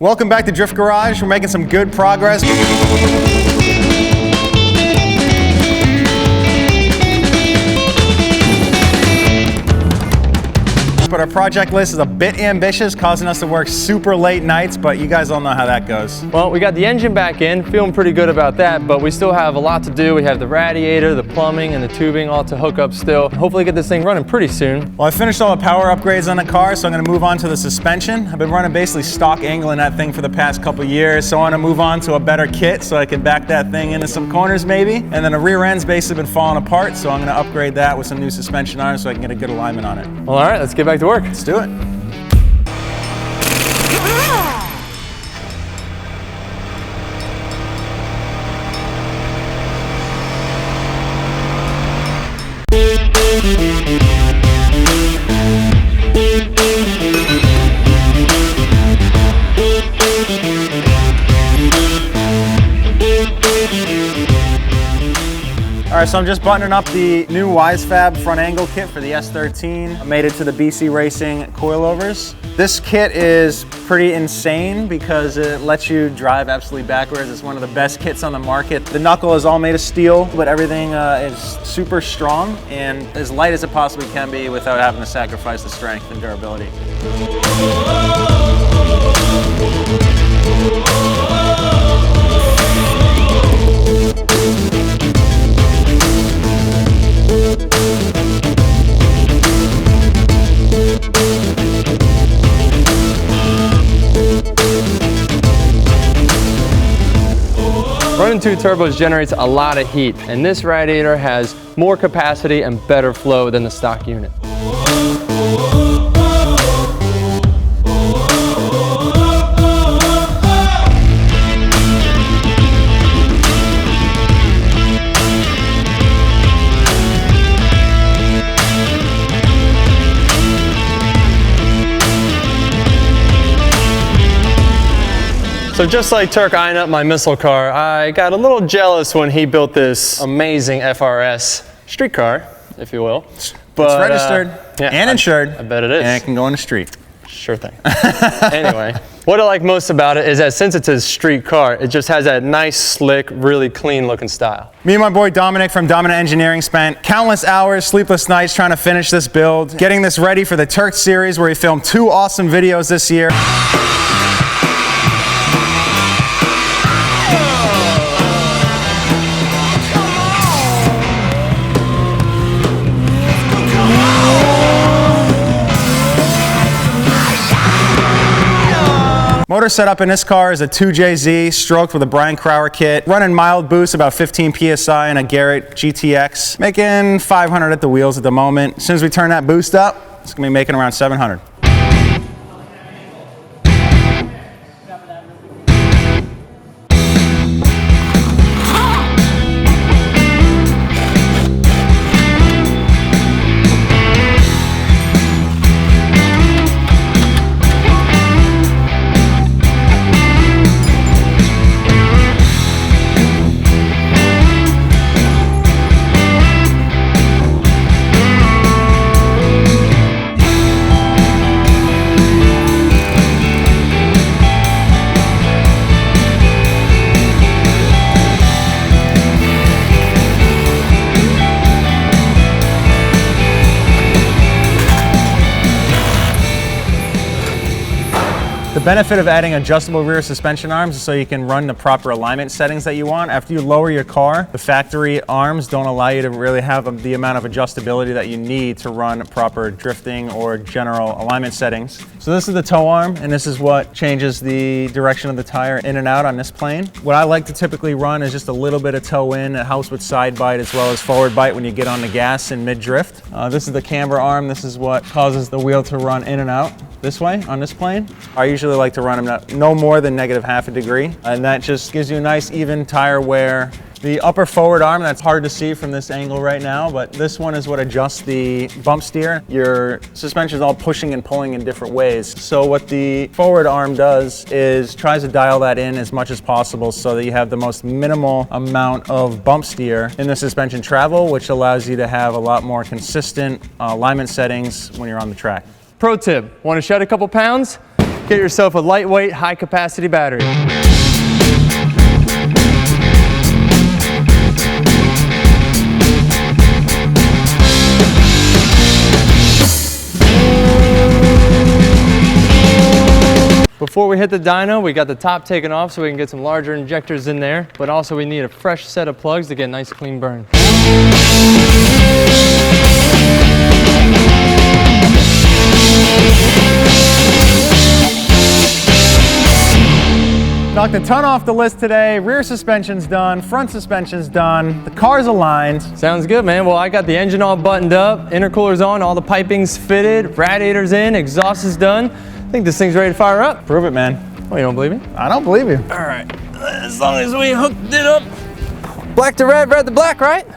Welcome back to Drift Garage. We're making some good progress. But our project list is a bit ambitious, causing us to work super late nights, but you guys all know how that goes. Well, we got the engine back in, feeling pretty good about that, but we still have a lot to do. We have the radiator, the plumbing, and the tubing all to hook up still. Hopefully get this thing running pretty soon. Well, I finished all the power upgrades on the car, so I'm gonna move on to the suspension. I've been running basically stock angle in that thing for the past couple years, so I wanna move on to a better kit so I can back that thing into some corners maybe. And then the rear end's basically been falling apart, so I'm gonna upgrade that with some new suspension arms so I can get a good alignment on it. Well, all right, let's get back to work. Let's do it. All right, so I'm just buttoning up the new WiseFab front angle kit for the S13. I made it to the BC Racing coilovers. This kit is pretty insane because it lets you drive absolutely backwards. It's one of the best kits on the market. The knuckle is all made of steel, but everything is super strong and as light as it possibly can be without having to sacrifice the strength and durability. Running two turbos generates a lot of heat, and this radiator has more capacity and better flow than the stock unit. So just like Tuerck eyeing up my missile car, I got a little jealous when he built this amazing FR-S street car, if you will. But, it's registered yeah, and insured. I bet it is. And it can go in the street. Sure thing. Anyway, what I like most about it is that since it's a street car, it just has that nice, slick, really clean looking style. Me and my boy Dominic from Dominant Engineering spent countless hours, sleepless nights trying to finish this build, getting this ready for the Tuerck series where he filmed 2 awesome videos this year. Motor setup in this car is a 2JZ stroked with a Brian Crower kit, running mild boost about 15 PSI and a Garrett GTX, making 500 at the wheels at the moment. As soon as we turn that boost up, it's gonna be making around 700. The benefit of adding adjustable rear suspension arms is so you can run the proper alignment settings that you want. After you lower your car, the factory arms don't allow you to really have the amount of adjustability that you need to run proper drifting or general alignment settings. So this is the toe arm, and this is what changes the direction of the tire in and out on this plane. What I like to typically run is just a little bit of toe in. It helps with side bite as well as forward bite when you get on the gas in mid-drift. This is the camber arm. This is what causes the wheel to run in and out this way on this plane. I usually like to run them no more than -0.5 degree, and that just gives you a nice even tire wear. The upper forward arm, that's hard to see from this angle right now, but this one is what adjusts the bump steer. Your suspension is all pushing and pulling in different ways. So what the forward arm does is tries to dial that in as much as possible so that you have the most minimal amount of bump steer in the suspension travel, which allows you to have a lot more consistent alignment settings when you're on the track. Pro tip, want to shed a couple pounds? get yourself a lightweight, high capacity battery. Before we hit the dyno, we got the top taken off so we can get some larger injectors in there, but also we need a fresh set of plugs to get a nice clean burn. Knocked a ton off the list today. Rear suspension's done, front suspension's done, the car's aligned. Sounds good, man. Well, I got the engine all buttoned up, intercooler's on, all the piping's fitted, radiator's in, exhaust is done. I think this thing's ready to fire up. Prove it, man. Oh, you don't believe me? I don't believe you. All right, as long as we hooked it up. Black to red, red to black, right?